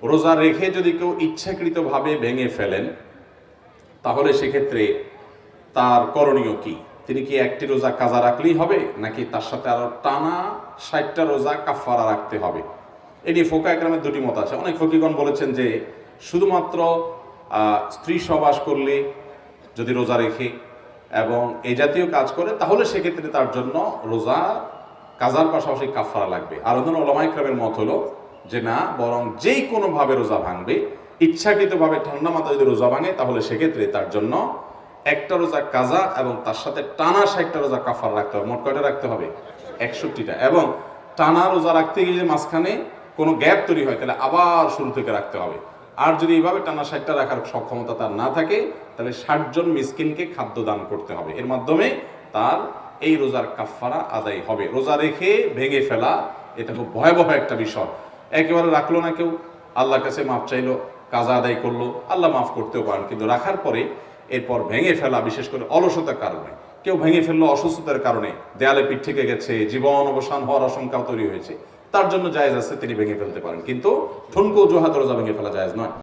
রোজা রেখে যদি কেউ ইচ্ছাকৃতভাবে ভেঙে ফেলেন তাহলে সেক্ষেত্রে তার করণীয় কি? তিনি কি একটি রোজা কাজা রাখলেই হবে, নাকি তার সাথে আরো টানা 60টা রোজা কাফারা রাখতে হবে? এটি ফোকা একরামের দুটি মত আছে। অনেক ফকিগণ বলেছেন যে শুধুমাত্র স্ত্রী সহবাস করলে যদি রোজা রেখে এবং এই জাতীয় কাজ করে তাহলে সেক্ষেত্রে তার জন্য রোজা কাজার পাশাপাশি কাফারা লাগবে। আর অন্য ওলামা ইকরামের মত হলো যে না, বরং যেই কোনোভাবে রোজা ভাঙবে, ইচ্ছাকৃতভাবে ঠান্ডা মাথায় যদি রোজা ভাঙে তাহলে সেক্ষেত্রে তার জন্য একটা রোজা কাজা এবং তার সাথে টানা 60টা রোজা কাফারা রাখতে হবে। মোট কয়টা রাখতে হবে? 61টা। এবং টানা রোজা রাখতে গিয়ে মাঝখানে কোনো গ্যাপ তৈরি হয় তাহলে আবার শুরু থেকে রাখতে হবে। আর যদি এইভাবে টানা 60টা রাখার সক্ষমতা তার না থাকে তাহলে 60 জন মিসকিনকে খাদ্য দান করতে হবে। এর মাধ্যমে তার এই রোজার কাফারা আদায় হবে। রোজা রেখে ভেঙে ফেলা এটা খুব ভয়াবহ একটা বিষয়। একেবারে রাখলো না কেউ, আল্লাহর কাছে মাফ চাইলো, কাজা আদায় করলো, আল্লাহ মাফ করতেও পারেন, কিন্তু রাখার পরে এরপর ভেঙে ফেলা, বিশেষ করে অলসতার কারণে কেউ ভেঙে ফেললো, অসুস্থতার কারণে দেয়ালে পিঠ থেকে গেছে, জীবন অবসান হওয়ার আশঙ্কাও তৈরি হয়েছে, তার জন্য জায়েজ আছে, তিনি ভেঙে ফেলতে পারেন, কিন্তু ঠুনকো অজুহাতে রোজা ভেঙে ফেলা জায়েজ নয়।